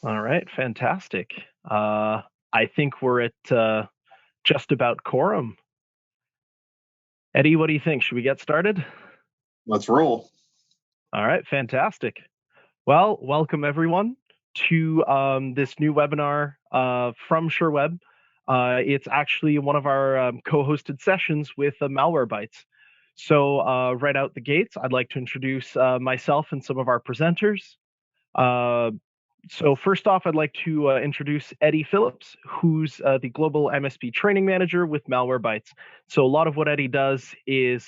All right, fantastic. I think we're at just about quorum. Eddie, what do you think? Should we get started? Let's roll. All right, fantastic. Well, welcome everyone to this new webinar from Sherweb. It's actually one of our co-hosted sessions with Malwarebytes. So right out the gates, I'd like to introduce myself and some of our presenters. So first off, I'd like to introduce Eddie Phillips, who's the global MSP training manager with Malwarebytes. So a lot of what Eddie does is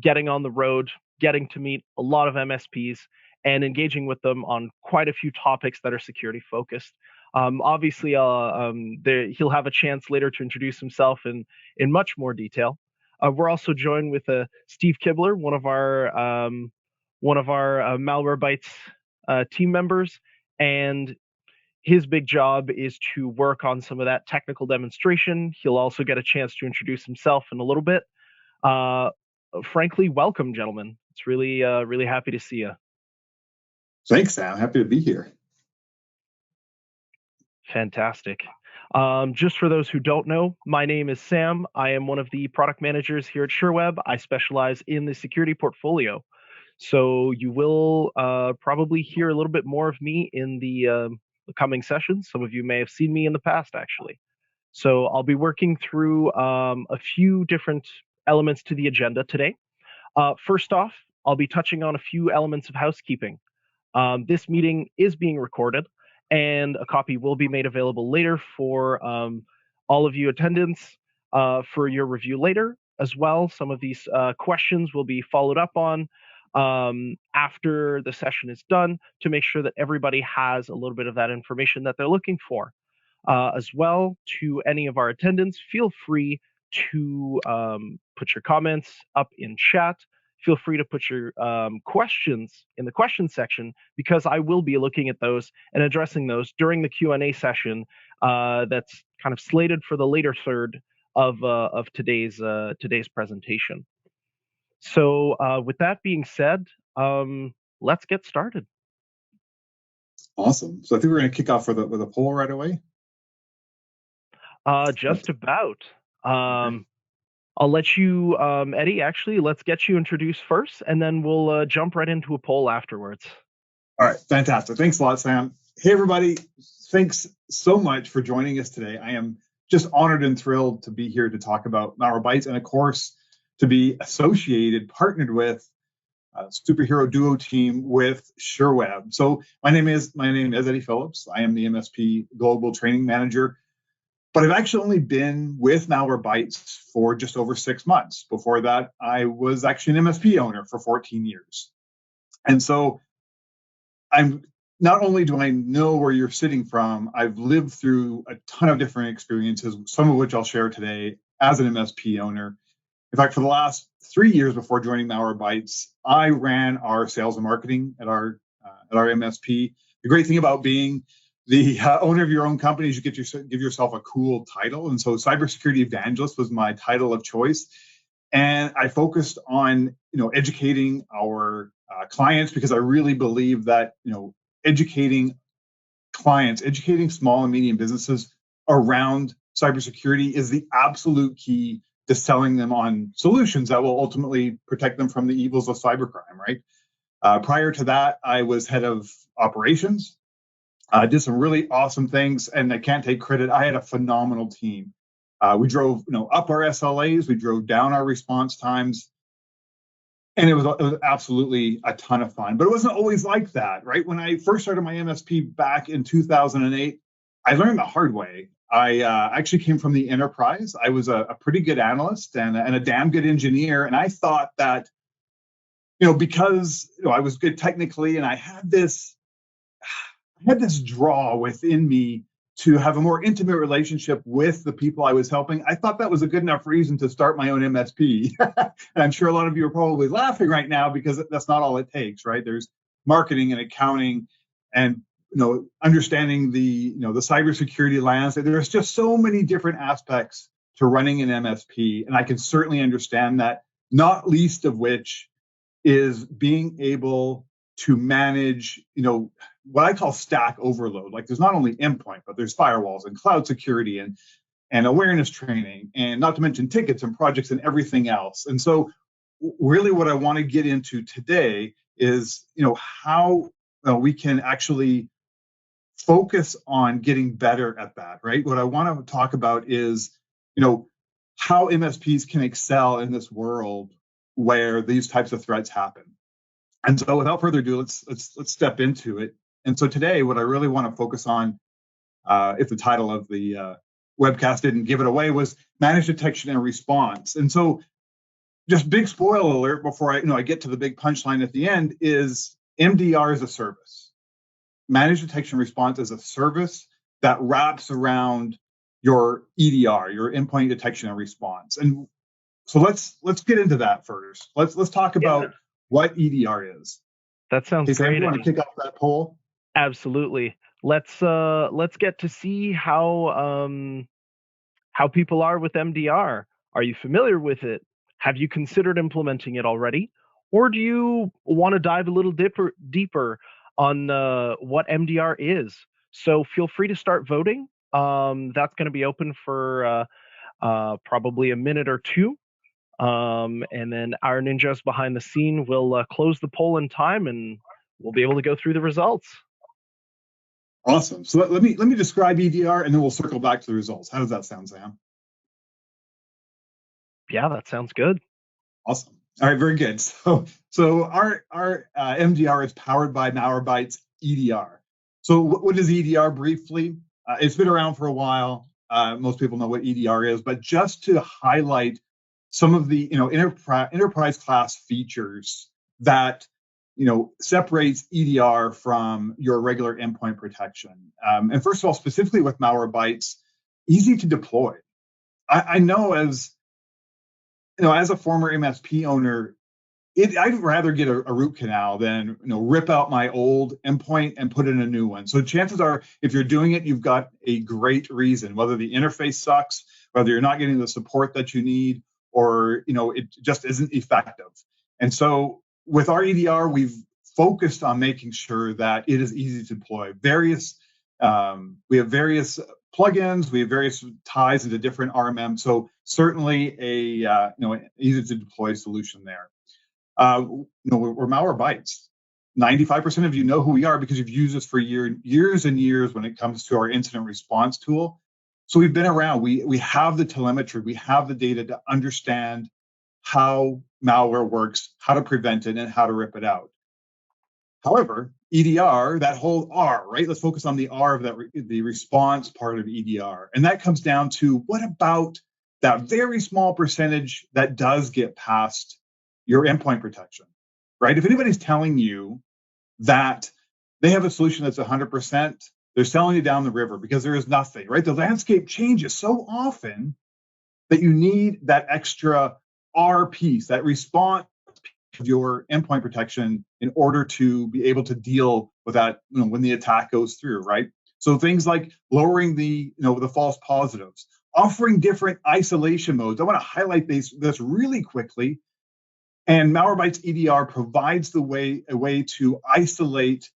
getting on the road, getting to meet a lot of MSPs, and engaging with them on quite a few topics that are security focused. Obviously, he'll have a chance later to introduce himself in much more detail. We're also joined with Steve Kibler, one of our Malwarebytes team members, and his big job is to work on some of that technical demonstration. He'll also get a chance to introduce himself in a little bit. Frankly, welcome, gentlemen. It's really happy to see you. Thanks, Sam. Happy to be here. Fantastic. Just for those who don't know, my name is Sam. I am one of the product managers here at Sherweb. I specialize in the security portfolio. So you will probably hear a little bit more of me in the coming sessions. Some of you may have seen me in the past, actually. So I'll be working through a few different elements to the agenda today. First off, I'll be touching on a few elements of housekeeping. This meeting is being recorded, and a copy will be made available later for all of you attendants for your review later as well. Some of these questions will be followed up on after the session is done to make sure that everybody has a little bit of that information that they're looking for. As well, to any of our attendants, feel free to put your comments up in chat. Feel free to put your questions in the question section, because I will be looking at those and addressing those during the Q&A session that's kind of slated for the later third of today's presentation. So with that being said, let's get started. Awesome. So I think we're going to kick off with a poll right away. Just about. I'll let you, Eddie, actually, let's get you introduced first, and then we'll jump right into a poll afterwards. All right, fantastic. Thanks a lot, Sam. Hey, everybody. Thanks so much for joining us today. I am just honored and thrilled to be here to talk about Malwarebytes, and of course, to be associated, partnered with a superhero duo team with Sherweb. So my name is Eddie Phillips. I am the MSP Global Training Manager. But I've actually only been with Malwarebytes for just over 6 months. Before that, I was actually an MSP owner for 14 years. And so not only do I know where you're sitting from, I've lived through a ton of different experiences, some of which I'll share today as an MSP owner. In fact, for the last 3 years before joining Malwarebytes, I ran our sales and marketing at our MSP. The great thing about being the owner of your own company is you get give yourself a cool title. And so cybersecurity evangelist was my title of choice. And I focused on, educating our clients, because I really believe that, educating clients, educating small and medium businesses around cybersecurity is the absolute key to selling them on solutions that will ultimately protect them from the evils of cybercrime, right? Prior to that, I was head of operations. Did some really awesome things, and I can't take credit. I had a phenomenal team. We drove, up our SLAs, we drove down our response times, and it was absolutely a ton of fun. But it wasn't always like that, right? When I first started my MSP back in 2008, I learned the hard way. I actually came from the enterprise. I was a pretty good analyst and a damn good engineer, and I thought that, because I was good technically, and I had this draw within me to have a more intimate relationship with the people I was helping. I thought that was a good enough reason to start my own MSP. And I'm sure a lot of you are probably laughing right now, because that's not all it takes, right? There's marketing and accounting and, understanding the cybersecurity landscape. There's just so many different aspects to running an MSP. And I can certainly understand that, not least of which is being able to manage, what I call stack overload. Like there's not only endpoint, but there's firewalls and cloud security and awareness training, and not to mention tickets and projects and everything else. And so really what I want to get into today is, how we can actually focus on getting better at that, right? What I want to talk about is, how MSPs can excel in this world where these types of threats happen. And so without further ado, let's step into it. And so today, what I really want to focus on, if the title of the webcast didn't give it away, was managed detection and response. And so just big spoiler alert before I get to the big punchline at the end, is MDR is a service. Managed detection response is a service that wraps around your EDR, your endpoint detection and response. And so let's get into that first. Let's talk about what EDR is. That sounds Hey, Sam, great. you want to kick off that poll? Absolutely. Let's get to see how people are with MDR. Are you familiar with it? Have you considered implementing it already? Or do you want to dive a little deeper on what MDR is? So feel free to start voting. That's going to be open for probably a minute or two. And then our ninjas behind the scene will close the poll in time, and we'll be able to go through the results. Awesome. So let me describe EDR, and then we'll circle back to the results. How does that sound, Sam? Yeah, that sounds good. Awesome. All right, very good. So our MDR is powered by Malwarebytes EDR. So what is EDR briefly? It's been around for a while. Most people know what EDR is, but just to highlight some of the enterprise class features that separates EDR from your regular endpoint protection. And first of all, specifically with Malwarebytes, easy to deploy. I know as a former MSP owner, I'd rather get a root canal than rip out my old endpoint and put in a new one. So chances are, if you're doing it, you've got a great reason. Whether the interface sucks, whether you're not getting the support that you need, or it just isn't effective. And so with our EDR, we've focused on making sure that it is easy to deploy. We have various plugins, we have various ties into different RMM. So certainly a easy to deploy solution there. We're Malwarebytes. 95% of you know who we are because you've used us for years and years when it comes to our incident response tool. So we've been around. We have the telemetry, we have the data to understand how malware works, how to prevent it, and how to rip it out. However, EDR, that whole R, right? Let's focus on the R of the response part of EDR. And that comes down to, what about that very small percentage that does get past your endpoint protection, right? If anybody's telling you that they have a solution that's 100%, they're selling you down the river, because there is nothing, right? The landscape changes so often that you need that extra R piece, that response of your endpoint protection, in order to be able to deal with that when the attack goes through, right? So things like lowering the false positives, offering different isolation modes. I want to highlight this really quickly. And Malwarebytes EDR provides a way to isolate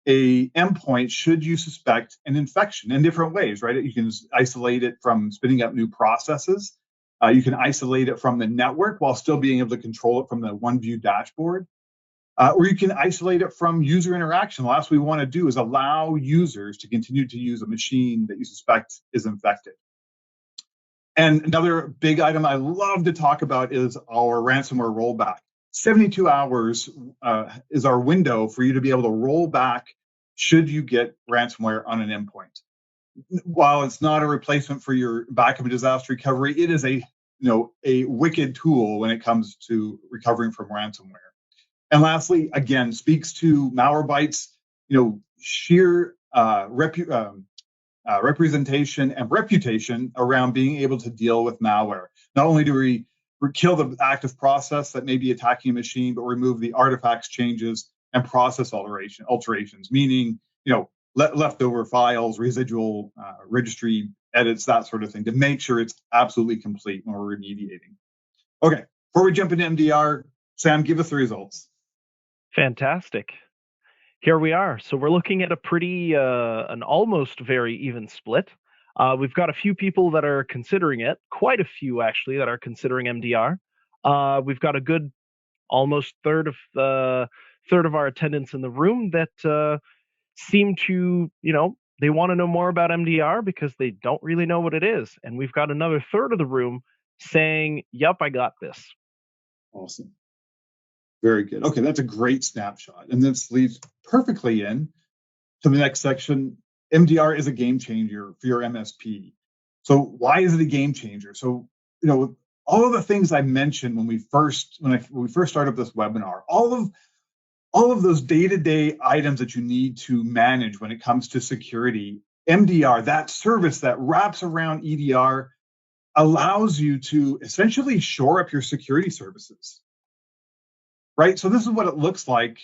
a endpoint should you suspect an infection in different ways, right? You can isolate it from spinning up new processes. You can isolate it from the network while still being able to control it from the OneView dashboard. Or you can isolate it from user interaction. The last we want to do is allow users to continue to use a machine that you suspect is infected. And another big item I love to talk about is our ransomware rollback. 72 hours is our window for you to be able to roll back should you get ransomware on an endpoint. While it's not a replacement for your backup and disaster recovery, it is a wicked tool when it comes to recovering from ransomware. And lastly, again, speaks to Malwarebytes, sheer representation and reputation around being able to deal with malware. Not only do we kill the active process that may be attacking a machine, but remove the artifacts, changes, and process alterations, meaning leftover files, residual registry edits, that sort of thing, to make sure it's absolutely complete when we're remediating. Okay, before we jump into MDR, Sam, give us the results. Fantastic. Here we are. So we're looking at a pretty, an almost very even split. We've got a few people that are considering it, quite a few actually, that are considering MDR. We've got a good almost third of our attendants in the room that seem to, they want to know more about MDR because they don't really know what it is. And we've got another third of the room saying, "Yep, I got this." Awesome. Very good. Okay, that's a great snapshot. And this leads perfectly in to the next section. MDR is a game changer for your MSP. So why is it a game changer? So, all of the things I mentioned when we first started this webinar, all of those day-to-day items that you need to manage when it comes to security, MDR, that service that wraps around EDR, allows you to essentially shore up your security services. Right? So this is what it looks like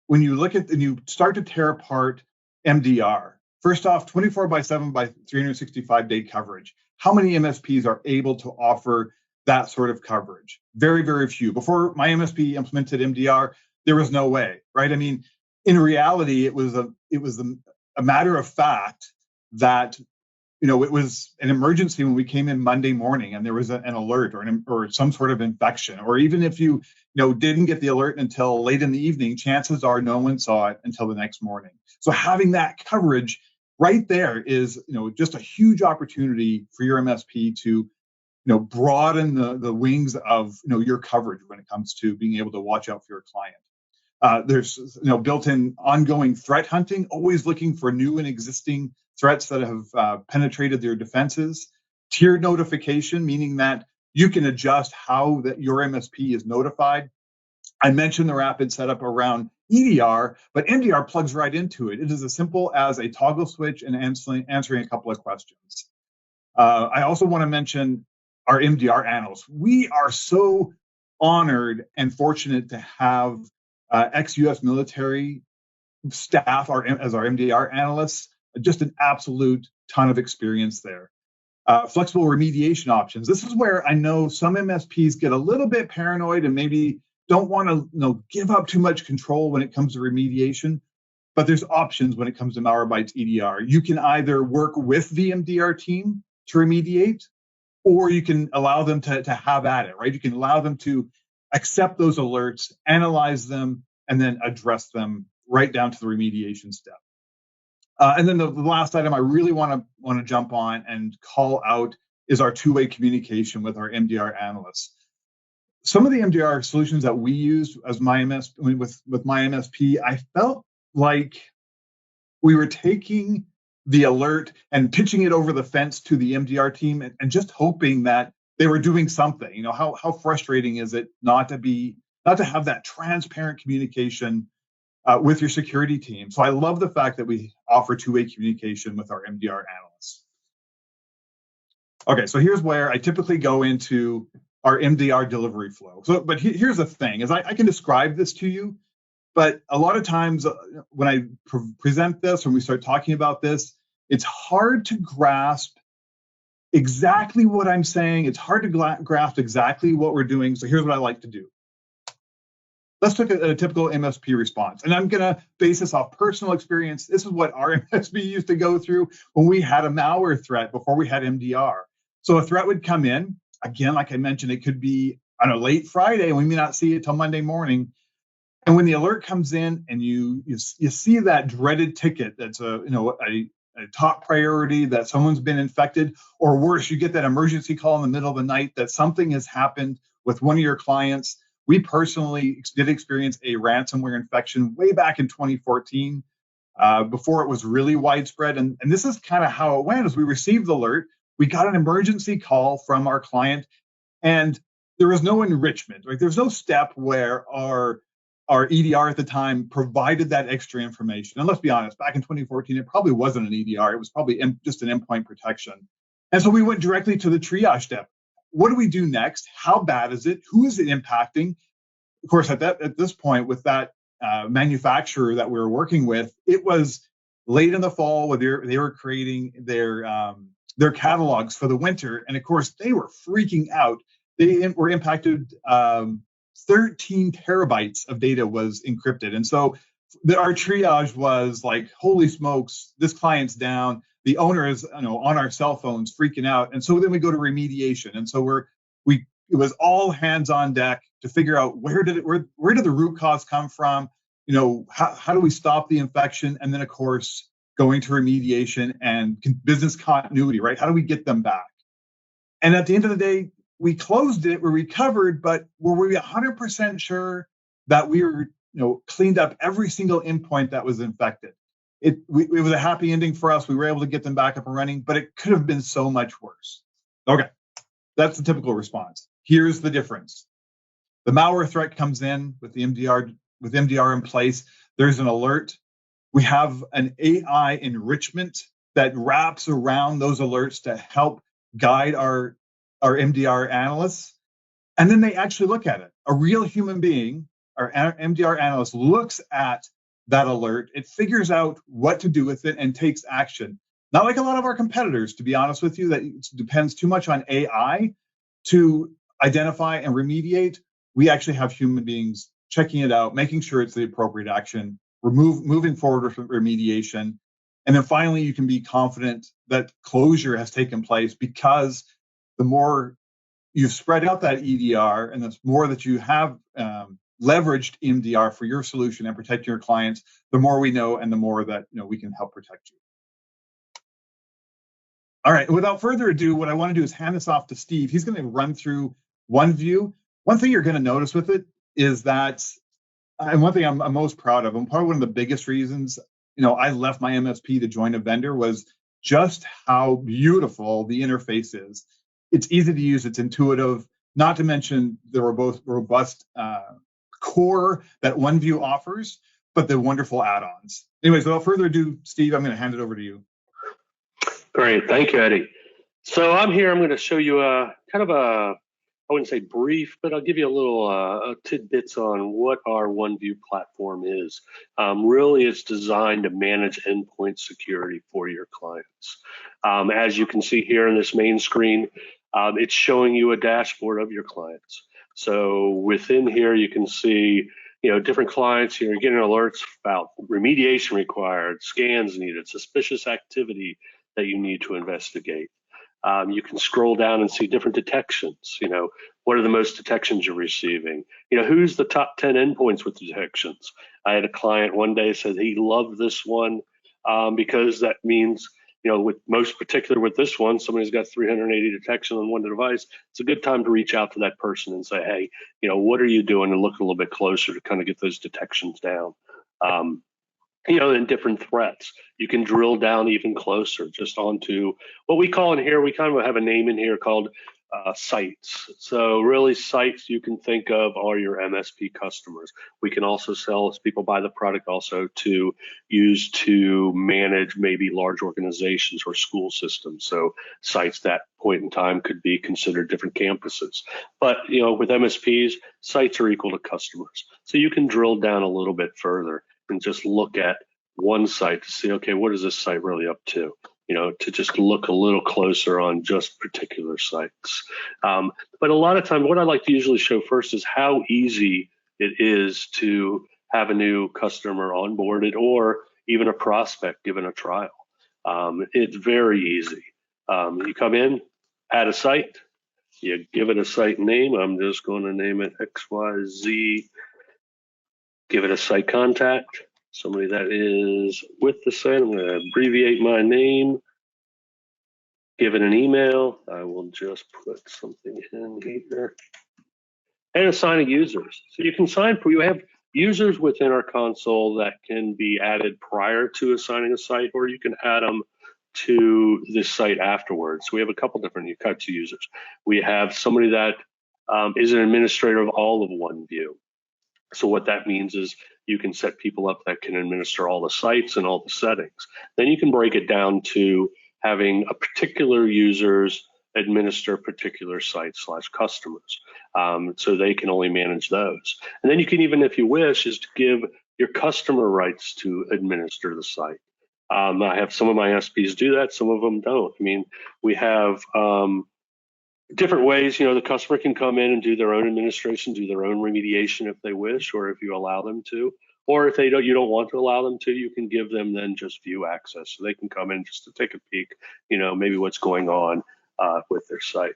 when you look at and you start to tear apart MDR. First off, 24/7 by 365-day coverage. How many MSPs are able to offer that sort of coverage? Very, very few. Before my MSP implemented MDR, there was no way, right? I mean, in reality, it was a matter of fact that it was an emergency when we came in Monday morning and there was an alert or some sort of infection, or even if you didn't get the alert until late in the evening, chances are no one saw it until the next morning. So having that coverage right there is just a huge opportunity for your MSP to broaden the wings of your coverage when it comes to being able to watch out for your client. There's built-in ongoing threat hunting, always looking for new and existing threats that have penetrated their defenses. Tiered notification, meaning that you can adjust how that your MSP is notified. I mentioned the rapid setup around EDR, but MDR plugs right into it. It is as simple as a toggle switch and answering a couple of questions. I also want to mention our MDR analysts. We are so honored and fortunate to have ex-US military staff as our MDR analysts. Just an absolute ton of experience there. Flexible remediation options. This is where I know some MSPs get a little bit paranoid and maybe don't want to give up too much control when it comes to remediation. But there's options when it comes to Malwarebytes EDR. You can either work with the MDR team to remediate, or you can allow them to have at it, right? You can allow them to accept those alerts, analyze them, and then address them right down to the remediation step. And then the last item I really want to jump on and call out is our two-way communication with our MDR analysts. Some of the MDR solutions that we used as with my MSP, I felt like we were taking the alert and pitching it over the fence to the MDR team and just hoping that they were doing something. How frustrating is it not to have that transparent communication with your security team? So I love the fact that we offer two-way communication with our MDR analysts. Okay, so here's where I typically go into our MDR delivery flow. But here's the thing, is I can describe this to you, but a lot of times when I present this, when we start talking about this, it's hard to grasp exactly what I'm saying. It's hard to grasp exactly what we're doing. So here's what I like to do. Let's look at a typical MSP response. And I'm going to base this off personal experience. This is what our MSP used to go through when we had a malware threat before we had MDR. So a threat would come in. Again, like I mentioned, it could be on a late Friday, and we may not see it till Monday morning. And when the alert comes in and you see that dreaded ticket that's a top priority, that someone's been infected, or worse, you get that emergency call in the middle of the night that something has happened with one of your clients. We personally did experience a ransomware infection way back in 2014, before it was really widespread. And this is kind of how it went. As we received the alert, we got an emergency call from our client, and there was no enrichment. Right? There's no step where our EDR at the time provided that extra information. And let's be honest, back in 2014, it probably wasn't an EDR. It was probably just an endpoint protection. And so we went directly to the triage step. What do we do next? How bad is it? Who is it impacting? Of course, at this point, with that manufacturer that we were working with, it was late in the fall where they were creating their catalogs for the winter. And of course, they were freaking out. They were impacted. 13 terabytes of data was encrypted. And so our triage was like, holy smokes, this client's down. The owner is, on our cell phones freaking out. And so then we go to remediation. And so it was all hands on deck to figure out where did the root cause come from? How do we stop the infection? And then of course, going to remediation and business continuity, right? How do we get them back? And at the end of the day, we closed it, we recovered, but were we 100% sure that we were, cleaned up every single endpoint that was infected? It was a happy ending for us. We were able to get them back up and running, but it could have been so much worse. Okay, that's the typical response. Here's the difference. The malware threat comes in with the MDR in place. There's an alert. We have an AI enrichment that wraps around those alerts to help guide our MDR analysts. And then they actually look at it. A real human being, our MDR analyst, looks at that alert. It figures out what to do with it and takes action. Not like a lot of our competitors, to be honest with you, that depends too much on AI to identify and remediate. We actually have human beings checking it out, making sure it's the appropriate action, moving forward with remediation. And then finally, you can be confident that closure has taken place, because the more you've spread out that EDR and the more that you have leveraged MDR for your solution and protect your clients, the more we know and the more that we can help protect you. All right, without further ado, what I want to do is hand this off to Steve. He's going to run through OneView. One thing you're going to notice with it is that, and one thing I'm most proud of, and probably one of the biggest reasons I left my MSP to join a vendor, was just how beautiful the interface is. It's easy to use, it's intuitive, not to mention the robust core that OneView offers, but the wonderful add-ons. Anyways, without further ado, Steve, I'm going to hand it over to you. Great, thank you, Eddie. So I'm going to show you a kind of a, I wouldn't say brief, but I'll give you a little tidbits on what our OneView platform is. Really, it's designed to manage endpoint security for your clients. As you can see here in this main screen, it's showing you a dashboard of your clients. So within here, you can see different clients. You're getting alerts about remediation required, scans needed, suspicious activity that you need to investigate. You can scroll down and see different detections. What are the most detections you're receiving? Who's the top 10 endpoints with detections? I had a client one day said he loved this one because that means, with most particular with this one, somebody's got 380 detection on one device. It's a good time to reach out to that person and say, hey, what are you doing? And look a little bit closer to kind of get those detections down. And different threats. You can drill down even closer just onto what we call in here, we kind of have a name in here called sites. So really sites you can think of are your MSP customers. We can also sell, as people buy the product, also to use to manage maybe large organizations or school systems. So sites that point in time could be considered different campuses. But with MSPs, sites are equal to customers. So you can drill down a little bit further and just look at one site to see, okay, what is this site really up to? To just look a little closer on just particular sites. But a lot of times, what I like to usually show first is how easy it is to have a new customer onboarded or even a prospect given a trial. It's very easy. You come in, add a site, you give it a site name. I'm just going to name it XYZ. Give it a site contact, somebody that is with the site. I'm going to abbreviate my name. Give it an email. I will just put something in here. And assigning users. So you can we have users within our console that can be added prior to assigning a site, or you can add them to this site afterwards. So we have a couple different types of users. We have somebody that is an administrator of all of OneView. So what that means is you can set people up that can administer all the sites and all the settings. Then you can break it down to having a particular users administer particular sites / customers. So they can only manage those. And then you can even, if you wish, is to give your customer rights to administer the site. I have some of my MSPs do that, some of them don't. I mean, we have different ways, the customer can come in and do their own administration, do their own remediation if they wish, or if you allow them to, Or if you don't want to allow them to, you can give them then just view access, so they can come in just to take a peek, maybe what's going on with their site.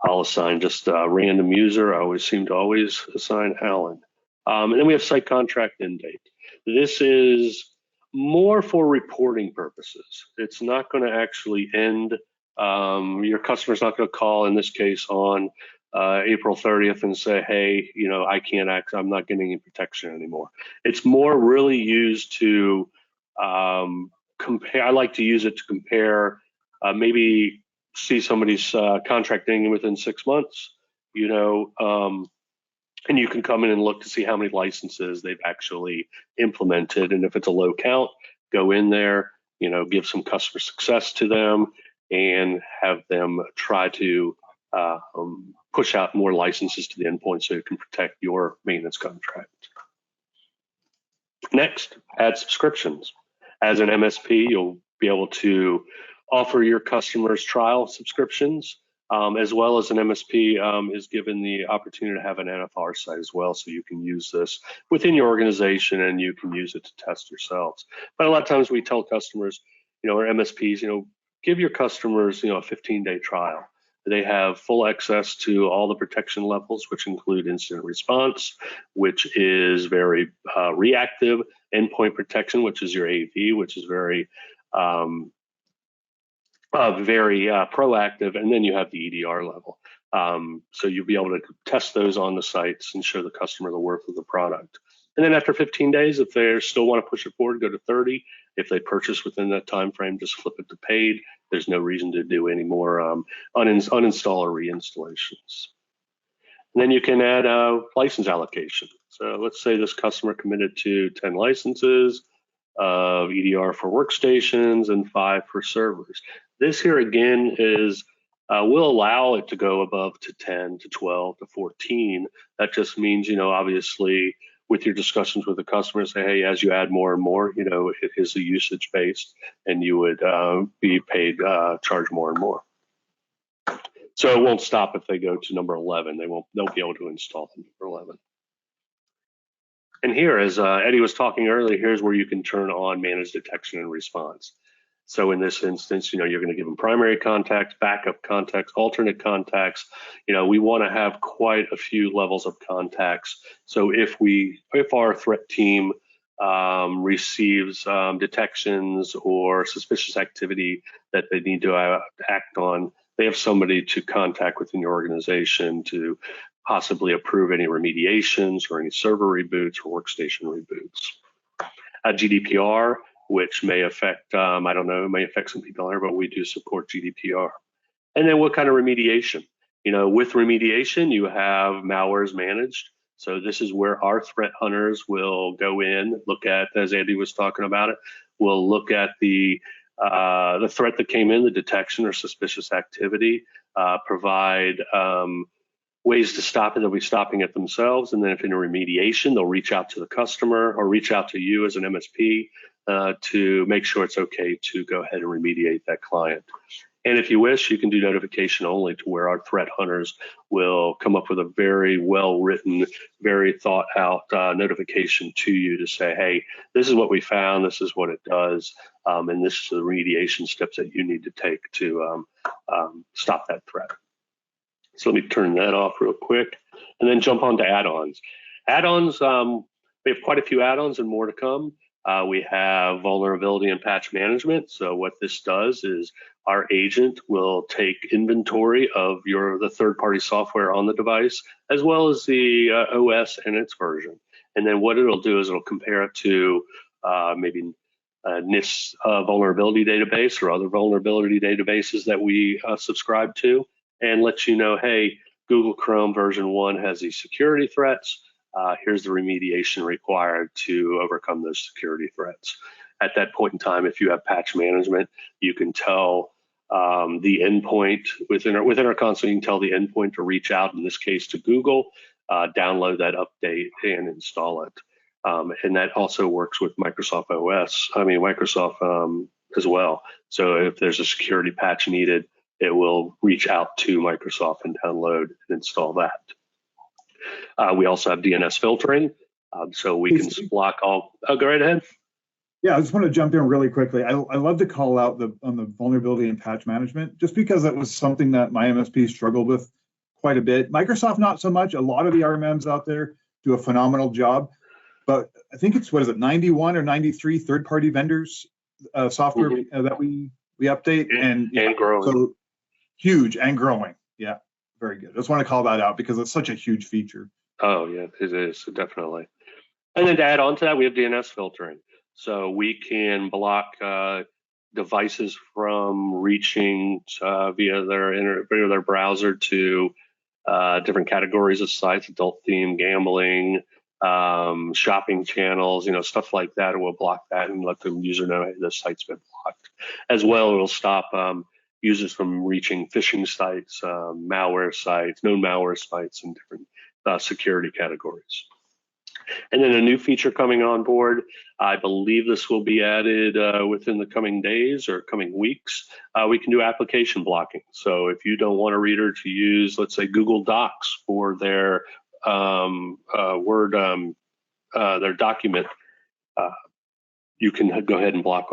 I'll assign just a random user. I always seem to assign Alan. And then we have site contract end date. This is more for reporting purposes. It's not going to actually end. Your customer's not going to call, in this case, on April 30th and say, hey, I can't I'm not getting any protection anymore. It's more really used to compare. I like to use it to compare, maybe see somebody's contract ending within 6 months, and you can come in and look to see how many licenses they've actually implemented. And if it's a low count, go in there, give some customer success to them and have them try to push out more licenses to the endpoint so you can protect your maintenance contract. Next, add subscriptions. As an MSP, you'll be able to offer your customers trial subscriptions, as well as an MSP is given the opportunity to have an NFR site as well, so you can use this within your organization and you can use it to test yourselves. But a lot of times we tell customers, or MSPs, give your customers, a 15-day trial. They have full access to all the protection levels, which include incident response, which is very reactive, endpoint protection, which is your AV, which is very proactive, and then you have the EDR level. So you'll be able to test those on the sites and show the customer the worth of the product. And then after 15 days, if they still want to push it forward, go to 30. If they purchase within that time frame, just flip it to paid. There's no reason to do any more uninstall or reinstallations. And then you can add a license allocation. So let's say this customer committed to 10 licenses of EDR for workstations and 5 for servers. This here again is will allow it to go above to 10 to 12 to 14. That just means, obviously with your discussions with the customer, say, hey, as you add more and more, it is a usage based, and you would be paid, charge more and more. So it won't stop if they go to number 11. They'll be able to install number 11. And here, as Eddie was talking earlier, here's where you can turn on managed detection and response. So in this instance, you're going to give them primary contacts, backup contacts, alternate contacts. We want to have quite a few levels of contacts. So if our threat team receives detections or suspicious activity that they need to act on, they have somebody to contact within your organization to possibly approve any remediations or any server reboots or workstation reboots. GDPR, which may affect, I don't know, it may affect some people here, but we do support GDPR. And then what kind of remediation? With remediation, you have malwares managed. So this is where our threat hunters will go in, look at, as Andy was talking about it, we'll look at the threat that came in, the detection or suspicious activity, provide ways to stop it. They'll be stopping it themselves. And then if in a remediation, they'll reach out to the customer or reach out to you as an MSP to make sure it's okay to go ahead and remediate that client. And if you wish, you can do notification only, to where our threat hunters will come up with a very well-written, very thought-out notification to you to say, hey, this is what we found, this is what it does, and this is the remediation steps that you need to take to stop that threat. So let me turn that off real quick and then jump on to add-ons. Add-ons, we have quite a few add-ons and more to come. We have vulnerability and patch management. So what this does is our agent will take inventory of the third-party software on the device, as well as the OS and its version. And then what it'll do is it'll compare it to maybe a NIST vulnerability database or other vulnerability databases that we subscribe to, and let you know, hey, Google Chrome version 1 has these security threats. Here's the remediation required to overcome those security threats. At that point in time, if you have patch management, you can tell the endpoint within our console, you can tell the endpoint to reach out, in this case to Google, download that update and install it. And that also works with Microsoft as well. So if there's a security patch needed, it will reach out to Microsoft and download and install that. We also have DNS filtering. So we can block all. Oh, go right ahead. Yeah, I just want to jump in really quickly. I love to call out on the vulnerability and patch management, just because that was something that my MSP struggled with quite a bit. Microsoft, not so much. A lot of the RMMs out there do a phenomenal job, but I think it's, what is it, 91 or 93 third-party vendors software that we update, and growing. So huge and growing. Yeah, very good. I just want to call that out because it's such a huge feature. Oh yeah, it is, definitely. And then to add on to that, we have DNS filtering. So we can block devices from reaching via their browser to different categories of sites, adult theme, gambling, shopping channels, stuff like that. And we'll block that and let the user know, hey, this site's been blocked. As well, it'll stop users from reaching phishing sites, malware sites, known malware sites, and different security categories. And then a new feature coming on board, I believe this will be added within the coming days or coming weeks. We can do application blocking. So if you don't want a reader to use, let's say, Google Docs for their their document, you can go ahead and block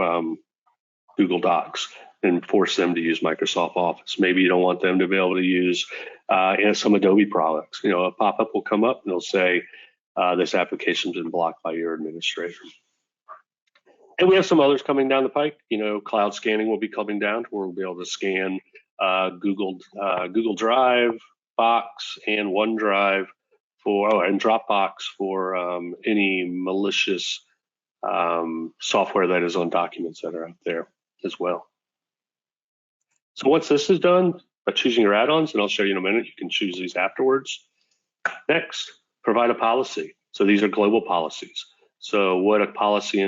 Google Docs and force them to use Microsoft Office. Maybe you don't want them to be able to use some Adobe products. A pop-up will come up and it'll say, this application's been blocked by your administrator. And we have some others coming down the pike. Cloud scanning will be coming down, where we'll be able to scan Google Drive, Box, and OneDrive and Dropbox for any malicious software that is on documents that are out there as well. So once this is done, by choosing your add-ons, and I'll show you in a minute, you can choose these afterwards. Next, provide a policy. So these are global policies. So what a policy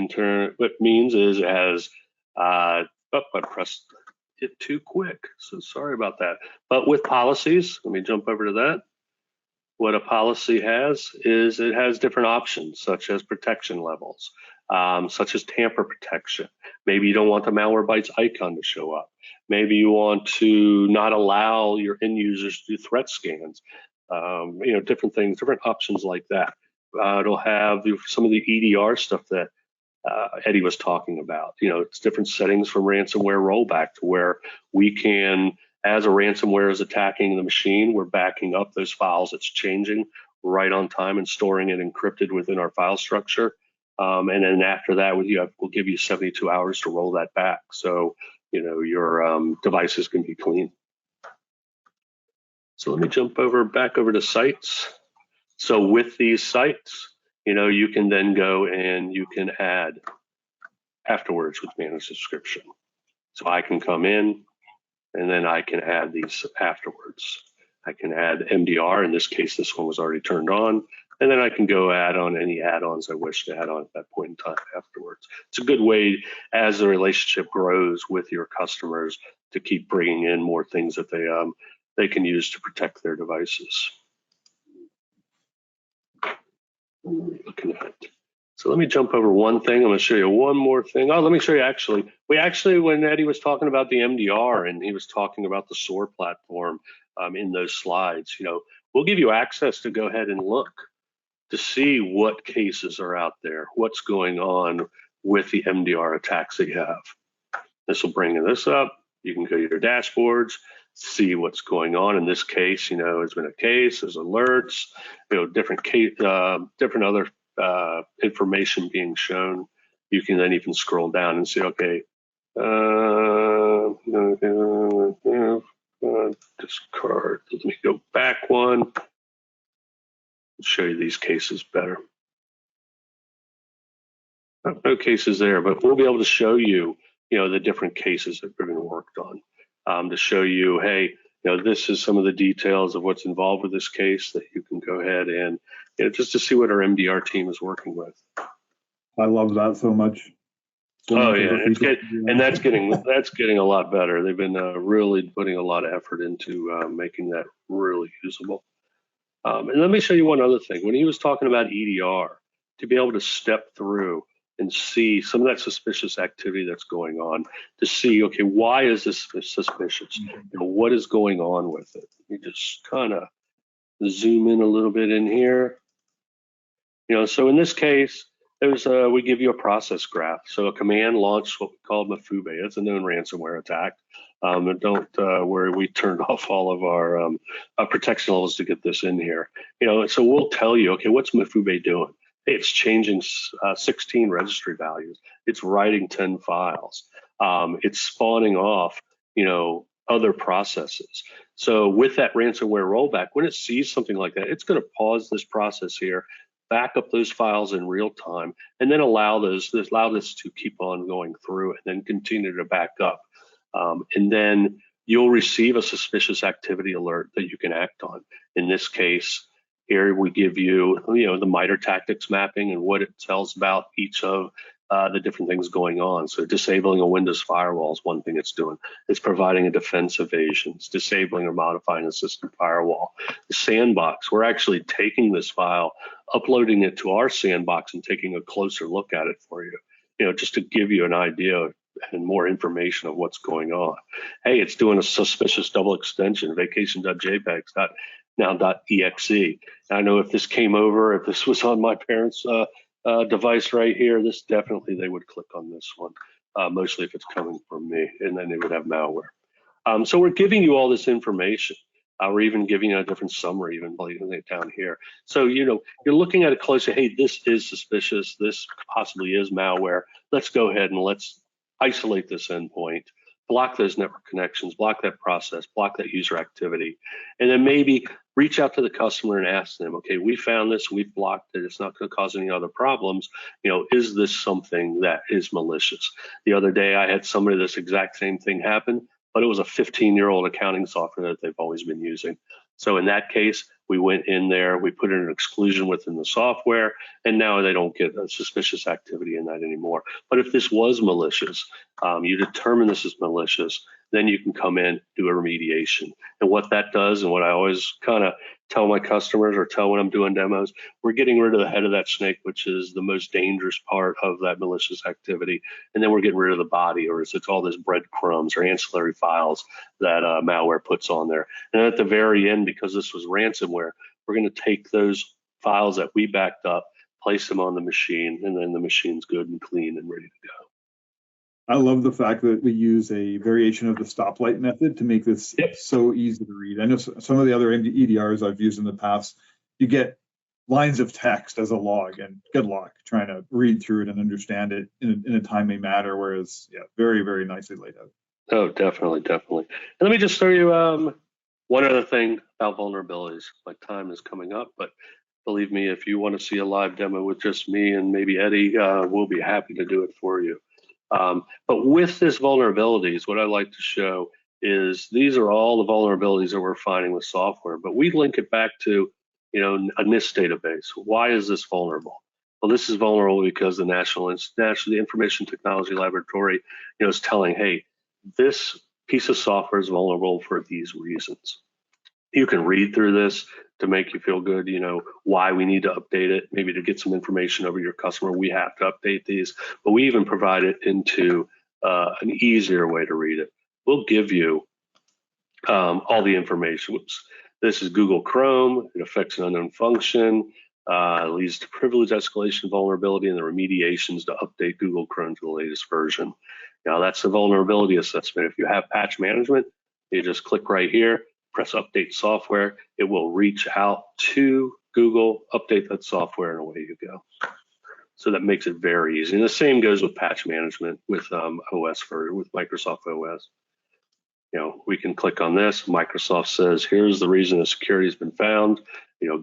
what means is it has, I pressed it too quick, so sorry about that. But with policies, let me jump over to that. What a policy has is it has different options, such as protection levels, such as tamper protection. Maybe you don't want the Malwarebytes icon to show up. Maybe you want to not allow your end users to do threat scans. Different things, different options like that. It'll have some of the EDR stuff that Eddie was talking about. It's different settings from ransomware rollback to where we can, as a ransomware is attacking the machine, we're backing up those files it's changing right on time and storing it encrypted within our file structure. And then after that, we'll give you 72 hours to roll that back. So, your devices can be clean. So let me jump back over to sites. So with these sites, you can then go and you can add afterwards with managed subscription. So I can come in and then I can add these afterwards. I can add MDR. In this case, this one was already turned on. And then I can go add on any add-ons I wish to add on at that point in time afterwards. It's a good way, as the relationship grows with your customers, to keep bringing in more things that they can use to protect their devices. Looking at it. So let me jump over one thing. I'm going to show you one more thing. Oh, let me show you when Eddie was talking about the MDR and he was talking about the SOAR platform in those slides, we'll give you access to go ahead and look to see what cases are out there, what's going on with the MDR attacks that you have. This will bring this up. You can go to your dashboards, see what's going on. In this case, it's been a case, there's alerts, different other information being shown. You can then even scroll down and see, okay, discard. Let me go back one. Show you these cases better. No cases there, but we'll be able to show you, the different cases that have been worked on, to show you, hey, this is some of the details of what's involved with this case that you can go ahead and, just to see what our MDR team is working with. I love that so much. That's getting a lot better. They've been really putting a lot of effort into making that really usable. And let me show you one other thing. When he was talking about EDR, to be able to step through and see some of that suspicious activity that's going on, to see, okay, why is this suspicious? What is going on with it? You just kind of zoom in a little bit in here. So in this case, we give you a process graph. So a command launched what we call Mafube. It's a known ransomware attack. And don't worry, we turned off all of our protection levels to get this in here. So we'll tell you, okay, what's Mafube doing? Hey, it's changing 16 registry values. It's writing 10 files. It's spawning off, other processes. So with that ransomware rollback, when it sees something like that, it's going to pause this process here, back up those files in real time, and then allow this to keep on going through and then continue to back up. And then you'll receive a suspicious activity alert that you can act on. In this case, here we give you, the MITRE tactics mapping and what it tells about each of the different things going on. So disabling a Windows firewall is one thing it's doing. It's providing a defense evasion. It's disabling or modifying a system firewall. The sandbox, we're actually taking this file, uploading it to our sandbox and taking a closer look at it for you, just to give you an idea and more information of what's going on. Hey, it's doing a suspicious double extension, vacation.jpegs.now.exe. I know if this came over, if this was on my parents' device right here, this definitely they would click on this one, mostly if it's coming from me, and then they would have malware. So we're giving you all this information. We're even giving you a different summary, even leaving it down here. So, you're looking at it closely. Hey, this is suspicious. This possibly is malware. Let's go ahead and let's isolate this endpoint, block those network connections, block that process, block that user activity, and then maybe reach out to the customer and ask them, okay, we found this, we've blocked it, it's not going to cause any other problems. Is this something that is malicious? The other day I had somebody this exact same thing happen, but it was a 15-year-old accounting software that they've always been using. So in that case, we went in there, we put in an exclusion within the software, and now they don't get a suspicious activity in that anymore. But if this was malicious, you determine this is malicious, then you can come in, do a remediation. And what that does, and what I always kind of tell my customers or tell when I'm doing demos, we're getting rid of the head of that snake, which is the most dangerous part of that malicious activity. And then we're getting rid of the body, or it's all those breadcrumbs or ancillary files that malware puts on there. And at the very end, because this was ransomware, we're going to take those files that we backed up, place them on the machine, and then the machine's good and clean and ready to go. I love the fact that we use a variation of the stoplight method to make this so easy to read. I know some of the other EDRs I've used in the past, you get lines of text as a log, and good luck trying to read through it and understand it in a timely manner, whereas, very, very nicely laid out. Oh, definitely. And let me just show you one other thing about vulnerabilities. My time is coming up, but believe me, if you want to see a live demo with just me and maybe Eddie, we'll be happy to do it for you. But with this vulnerabilities, what I like to show is these are all the vulnerabilities that we're finding with software, but we link it back to, a NIST database. Why is this vulnerable? Well, this is vulnerable because the National Information Technology Laboratory, is telling, hey, this piece of software is vulnerable for these reasons. You can read through this to make you feel good, why we need to update it, maybe to get some information over your customer. We have to update these, but we even provide it into an easier way to read it. We'll give you all the information. This is Google Chrome. It affects an unknown function, leads to privilege escalation vulnerability, and the remediations to update Google Chrome to the latest version. Now that's the vulnerability assessment. If you have patch management, you just click right here, press update software. It will reach out to Google, update that software, and away you go. So that makes it very easy. And the same goes with patch management with with Microsoft OS. We can click on this. Microsoft says, here's the reason the security has been found.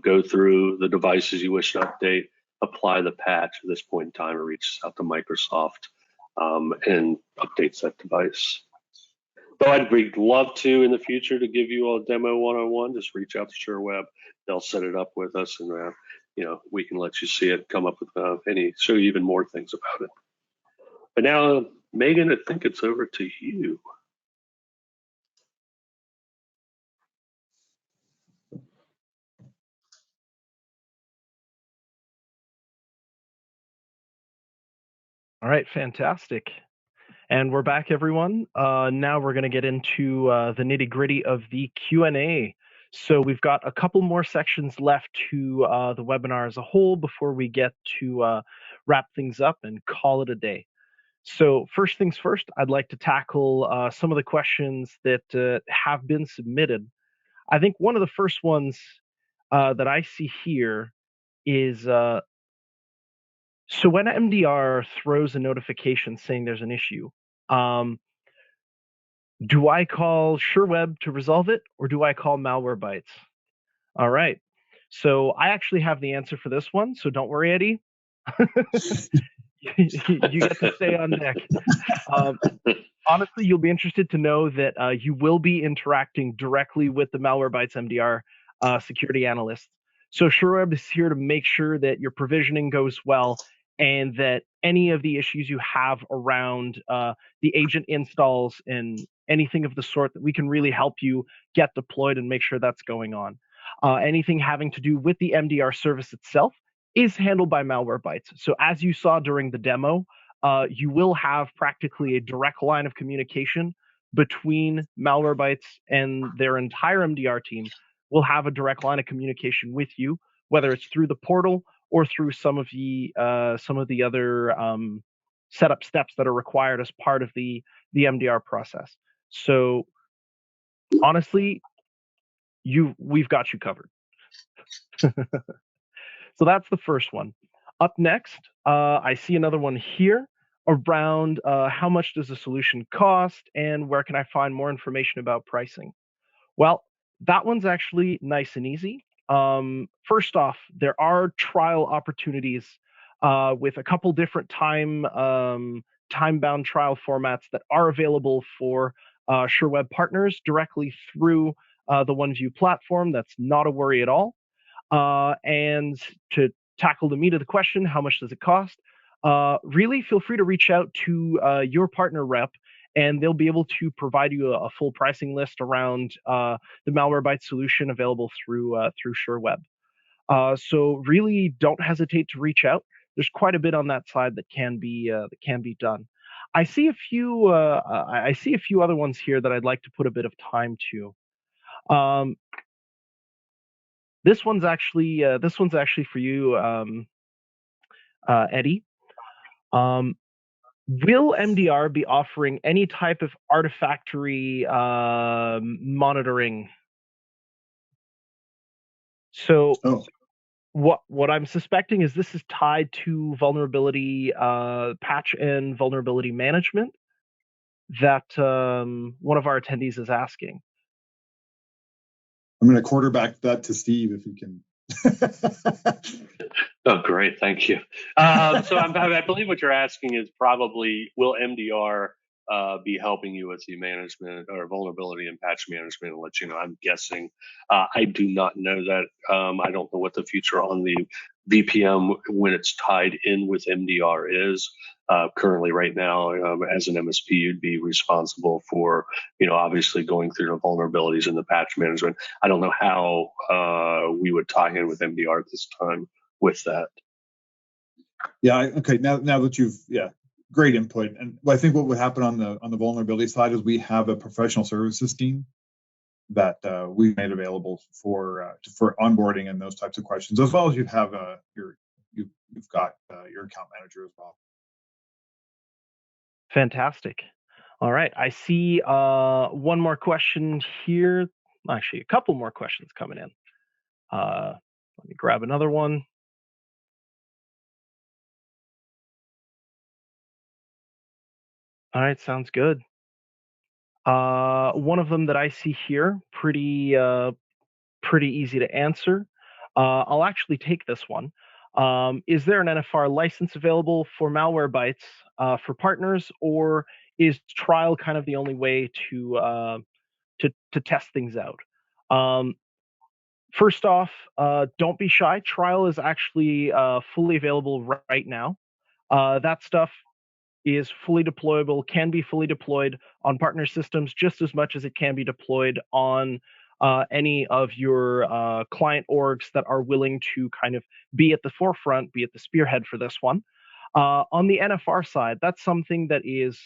Go through the devices you wish to update, apply the patch. At this point in time, it reaches out to Microsoft and updates that device. So I'd love to in the future to give you a demo one-on-one. Just reach out to Sherweb. They'll set it up with us, and we can let you see it, come up with show you even more things about it. But now, Megan, I think it's over to you. All right, fantastic. And we're back, everyone. Now we're going to get into the nitty-gritty of the Q&A. So we've got a couple more sections left to the webinar as a whole before we get to wrap things up and call it a day. So first things first, I'd like to tackle some of the questions that have been submitted. I think one of the first ones that I see here is, so when MDR throws a notification saying there's an issue, do I call Sherweb to resolve it, or do I call Malwarebytes? All right. So I actually have the answer for this one, so don't worry, Eddie. You get to stay on deck. Honestly, you'll be interested to know that you will be interacting directly with the Malwarebytes MDR security analysts. So Sherweb is here to make sure that your provisioning goes well and that any of the issues you have around the agent installs and anything of the sort, that we can really help you get deployed and make sure that's going on. Anything having to do with the MDR service itself is handled by Malwarebytes. So as you saw during the demo, you will have practically a direct line of communication between Malwarebytes and their entire MDR team. Will have a direct line of communication with you, whether it's through the portal or through some of the other setup steps that are required as part of the MDR process. So honestly, we've got you covered. So that's the first one. Up next, I see another one here around how much does a solution cost and where can I find more information about pricing? Well, that one's actually nice and easy. First off, there are trial opportunities with a couple different time-bound trial formats that are available for Sherweb partners directly through the OneView platform. That's not a worry at all. And to tackle the meat of the question, how much does it cost? Really feel free to reach out to your partner rep, and they'll be able to provide you a full pricing list around the Malwarebytes solution available through Sherweb. So really don't hesitate to reach out. There's quite a bit on that side that can be done. I see a few other ones here that I'd like to put a bit of time to. This one's actually for you, Eddie. Will MDR be offering any type of artifactory monitoring? So what I'm suspecting is this is tied to vulnerability patch and vulnerability management that one of our attendees is asking. I'm going to quarterback that to Steve if he can. Oh, great. Thank you. So I believe what you're asking is probably, will MDR be helping you with the management or vulnerability and patch management? And let you know, I'm guessing. I do not know that. I don't know what the future on the VPM when it's tied in with MDR is. Currently, right now, as an MSP, you'd be responsible for, obviously going through the vulnerabilities and the patch management. I don't know how we would tie in with MDR at this time with that. Yeah. Okay. Now that you've great input, and I think what would happen on the vulnerability side is we have a professional services team that we've made available for onboarding and those types of questions, as well as you have you've got your account manager as well. Fantastic. All right, I see one more question here. Actually, a couple more questions coming in. Let me grab another one. All right, sounds good. One of them that I see here, pretty easy to answer. I'll actually take this one. Is there an NFR license available for Malwarebytes for partners, or is trial kind of the only way to test things out? First off, don't be shy. Trial is actually fully available right now. That stuff is fully deployable, can be fully deployed on partner systems just as much as it can be deployed on any of your client orgs that are willing to kind of be at the forefront, be at the spearhead for this one. On the NFR side, that's something that is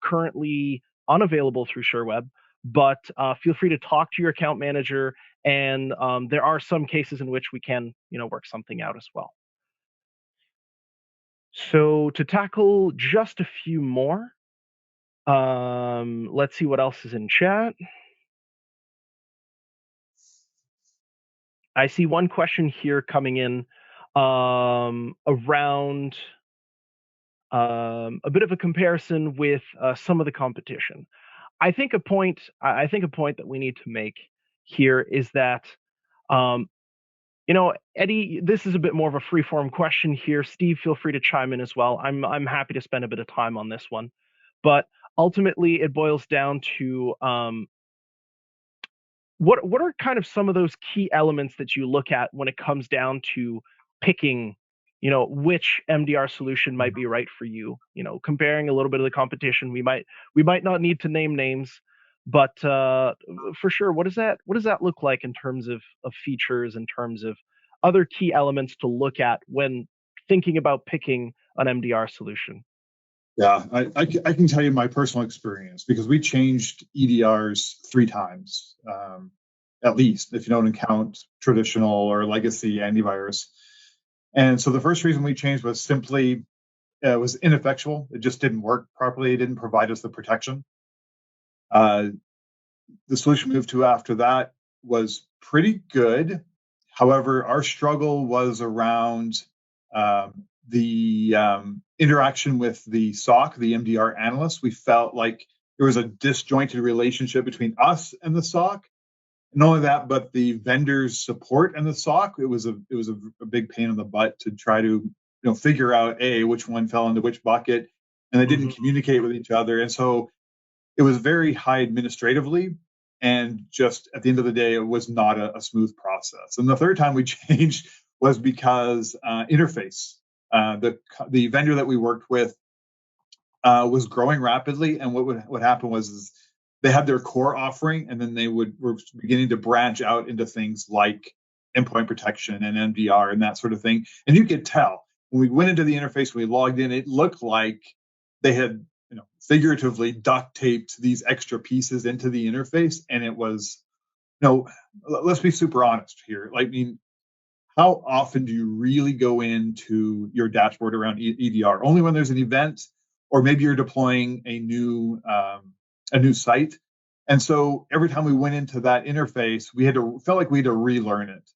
currently unavailable through Sherweb, but feel free to talk to your account manager and there are some cases in which we can, work something out as well. So to tackle just a few more, let's see what else is in chat. I see one question here coming in around a bit of a comparison with some of the competition. I think a point that we need to make here is that, Eddie, this is a bit more of a free-form question here. Steve, feel free to chime in as well. I'm happy to spend a bit of time on this one, but ultimately it boils down to what are kind of some of those key elements that you look at when it comes down to picking, which MDR solution might be right for you? Comparing a little bit of the competition, we might not need to name names, but for sure, what does that look like in terms of features, in terms of other key elements to look at when thinking about picking an MDR solution? Yeah, I can tell you my personal experience, because we changed EDRs 3 times, at least, if you don't count traditional or legacy antivirus. And so the first reason we changed was simply it was ineffectual. It just didn't work properly. It didn't provide us the protection. The solution we moved to after that was pretty good. However, our struggle was around the interaction with the SOC, the MDR analyst. We felt like there was a disjointed relationship between us and the SOC. Not only that, but the vendor's support and the SOC. It was a big pain in the butt to try to figure out which one fell into which bucket, and they didn't communicate with each other, and so it was very high administratively. And just at the end of the day, it was not a smooth process. And the third time we changed was because interface. The vendor that we worked with was growing rapidly, and what happened was they had their core offering, and then they were beginning to branch out into things like endpoint protection and MDR and that sort of thing. And you could tell when we went into the interface, we logged in, it looked like they had figuratively duct taped these extra pieces into the interface, and it was let's be super honest here. How often do you really go into your dashboard around EDR? Only when there's an event, or maybe you're deploying a new site. And so every time we went into that interface, felt like we had to relearn it.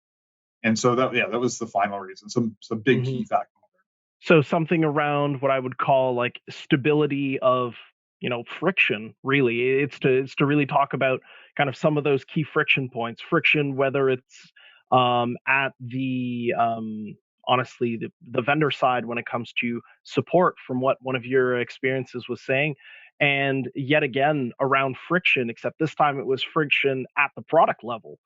And so that was the final reason. Some big key factor. So something around what I would call like stability of friction. Really, it's to really talk about kind of some of those key friction points. Friction, whether it's at the honestly the vendor side when it comes to support, from what one of your experiences was saying, and yet again around friction, except this time it was friction at the product level,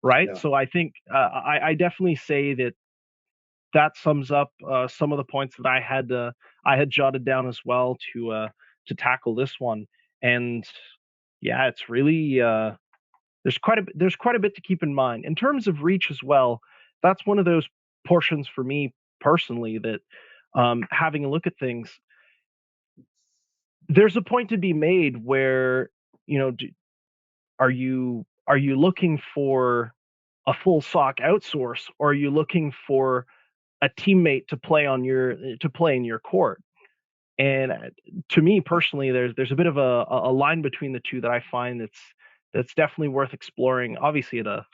right? Yeah. So I think I definitely say that sums up some of the points that I had jotted down as well to tackle this one. And yeah, it's really there's quite a bit to keep in mind in terms of reach as well. That's one of those portions for me personally that having a look at things, there's a point to be made where are you looking for a full SOC outsource, or are you looking for a teammate to play in your court? And to me personally, there's a bit of a line between the two that I find that's definitely worth exploring. Obviously at a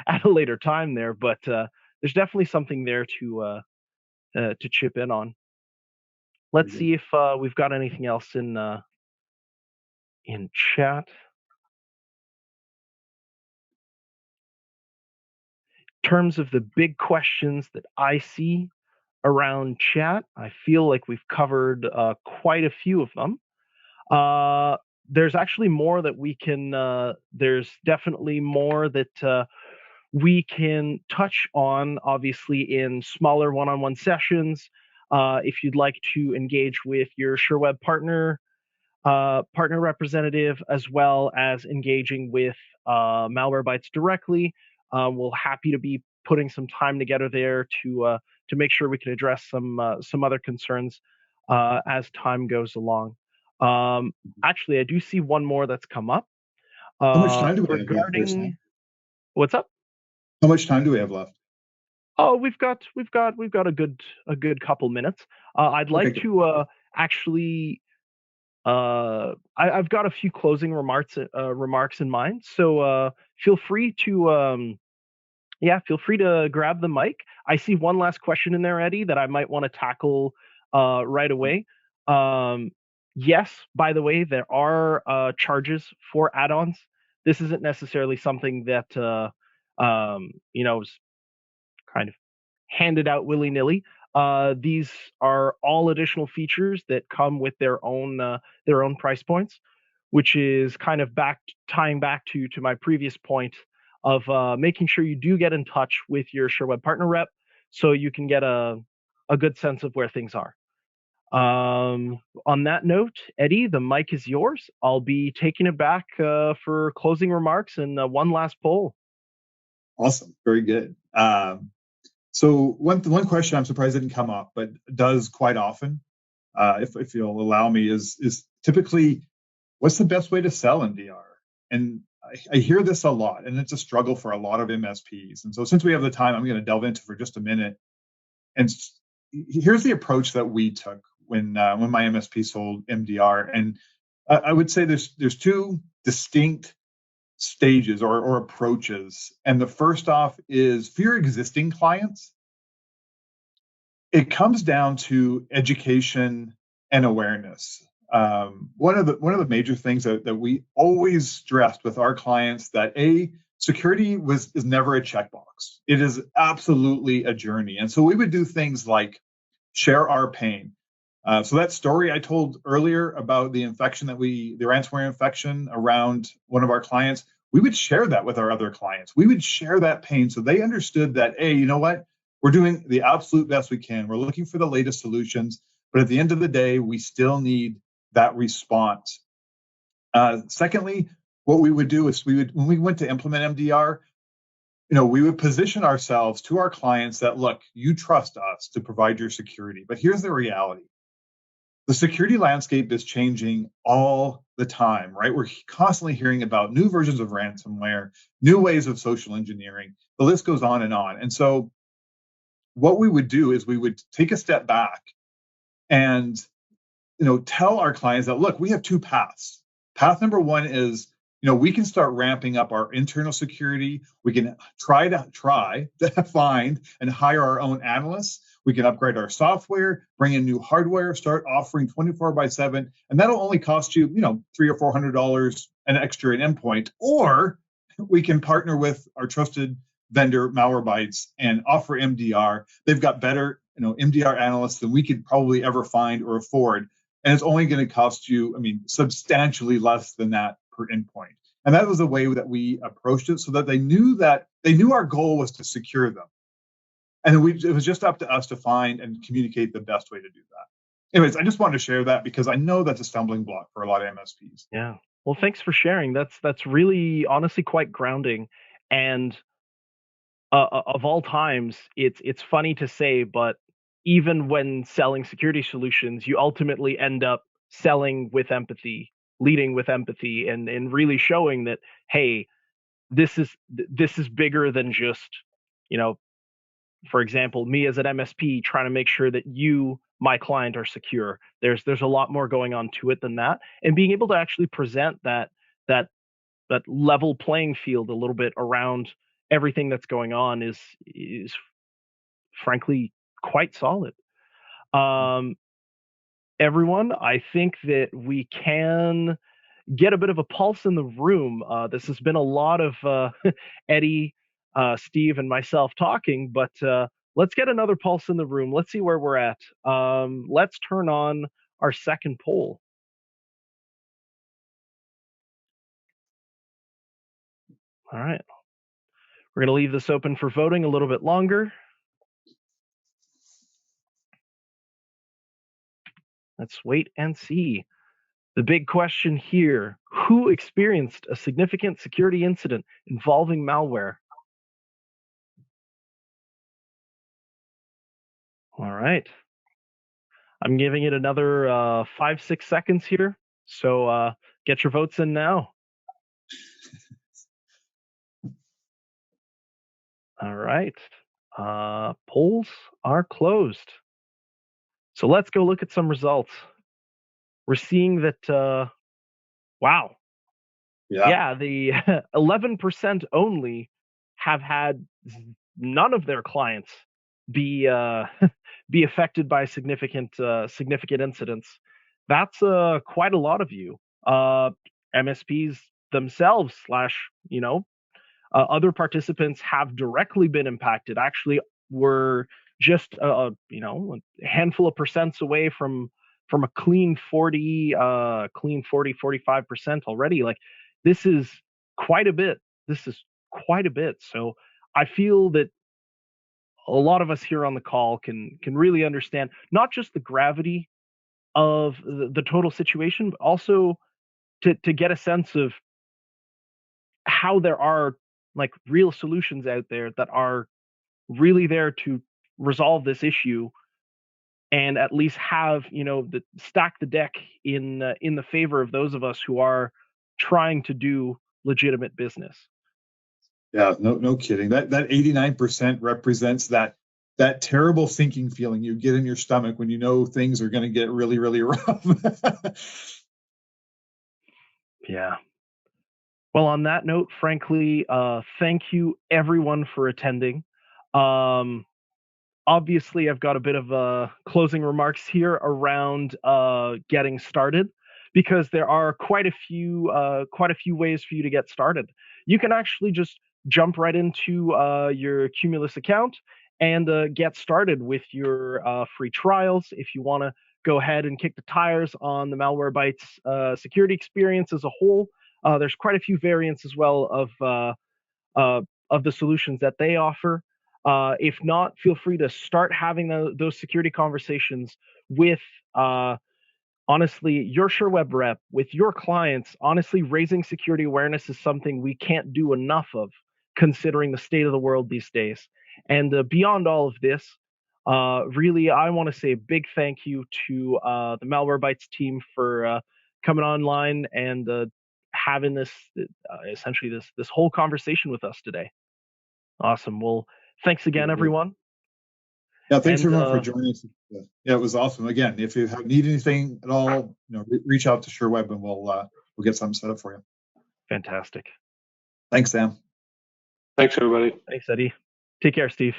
at a later time there, but there's definitely something there to chip in on. Let's see if we've got anything else in chat. In terms of the big questions that I see around chat, I feel like we've covered quite a few of them. There's actually more that we can. There's definitely more that we can touch on, obviously, in smaller one-on-one sessions. If you'd like to engage with your Sherweb partner representative, as well as engaging with Malwarebytes directly, we're happy to be putting some time together there to make sure we can address some other concerns as time goes along. Actually, I do see one more that's come up How much time do we have regarding. What's up? How much time do we have left? Oh, we've got a good couple minutes. I'd like Okay, to actually. I've got a few closing remarks in mind. So feel free to feel free to grab the mic. I see one last question in there, Eddie, that I might want to tackle right away. Yes, by the way, there are charges for add-ons. This isn't necessarily something that is kind of handed out willy-nilly. These are all additional features that come with their own price points, which is kind of tying back to my previous point of making sure you do get in touch with your Sherweb partner rep so you can get a good sense of where things are. On that note, Eddie, the mic is yours. I'll be taking it back for closing remarks and one last poll. awesome, very good. So one question I'm surprised didn't come up, but does quite often, if you'll allow me, is typically what's the best way to sell MDR? And I hear this a lot, and it's a struggle for a lot of MSPs. And so since we have the time, I'm going to delve into for just a minute. And here's the approach that we took when my MSP sold MDR. And I would say there's two distinct stages or approaches. And the first off is for your existing clients, it comes down to education and awareness. One of the major things that we always stressed with our clients that security is never a checkbox. It is absolutely a journey. And so we would do things like share our pain. So that story I told earlier about the ransomware infection around one of our clients, we would share that with our other clients. We would share that pain so they understood that, hey, you know what? We're doing the absolute best we can. We're looking for the latest solutions, but at the end of the day, we still need that response. Secondly, what we would do is when we went to implement MDR, we would position ourselves to our clients that, look, you trust us to provide your security, but here's the reality. The security landscape is changing all the time, right? We're constantly hearing about new versions of ransomware, new ways of social engineering. The list goes on. And so what we would do is we would take a step back and tell our clients that, look, we have two paths. Path number one is, we can start ramping up our internal security. We can try to find and hire our own analysts. We can upgrade our software, bring in new hardware, start offering 24/7, and that'll only cost you, $300 or $400 an extra in endpoint. Or we can partner with our trusted vendor, Malwarebytes, and offer MDR. They've got better, MDR analysts than we could probably ever find or afford, and it's only going to cost you, substantially less than that per endpoint. And that was the way that we approached it, so that they knew our goal was to secure them. And then it was just up to us to find and communicate the best way to do that. Anyways, I just wanted to share that because I know that's a stumbling block for a lot of MSPs. Yeah. Well, thanks for sharing. That's really honestly quite grounding. And of all times, it's funny to say, but even when selling security solutions, you ultimately end up selling with empathy, leading with empathy, and really showing that, hey, this is bigger than just, for example, me as an MSP trying to make sure that you, my client, are secure. There's a lot more going on to it than that, and being able to actually present that level playing field a little bit around everything that's going on is frankly quite solid. Everyone, I think that we can get a bit of a pulse in the room. This has been a lot of Eddie, Steve, and myself talking, but let's get another pulse in the room. Let's see where we're at. Let's turn on our second poll. All right. We're going to leave this open for voting a little bit longer. Let's wait and see. The big question here, who experienced a significant security incident involving malware? All right. I'm giving it another 5-6 seconds here. So get your votes in now. All right. Polls are closed. So let's go look at some results. We're seeing that, wow. Yeah, the 11% only have had none of their clients be be affected by significant incidents. That's quite a lot of you. MSPs themselves slash other participants have directly been impacted. Actually, we're just a handful of percents away from a clean 45% already. Like, this is quite a bit. This is quite a bit. So I feel that a lot of us here on the call can really understand not just the gravity of the total situation, but also to get a sense of how there are like real solutions out there that are really there to resolve this issue and at least have stack the deck in the favor of those of us who are trying to do legitimate business. Yeah, no kidding. That 89% represents that terrible sinking feeling you get in your stomach when you know things are going to get really, really rough. Yeah. Well, on that note, frankly, thank you everyone for attending. Obviously, I've got a bit of closing remarks here around getting started, because there are quite a few ways for you to get started. You can actually just jump right into your Cumulus account and get started with your free trials. If you want to go ahead and kick the tires on the Malwarebytes security experience as a whole, there's quite a few variants as well of the solutions that they offer. If not, feel free to start having those security conversations with, honestly, your Sherweb rep, with your clients. Honestly, raising security awareness is something we can't do enough of, considering the state of the world these days. And beyond all of this, really, I want to say a big thank you to the Malwarebytes team for coming online and having this essentially this whole conversation with us today. Awesome. Well, thanks again, everyone. Yeah, thanks everyone for joining us. Yeah, it was awesome. Again, if you need anything at all, reach out to Sherweb and we'll get something set up for you. Fantastic. Thanks, Sam. Thanks, everybody. Thanks, Eddie. Take care, Steve.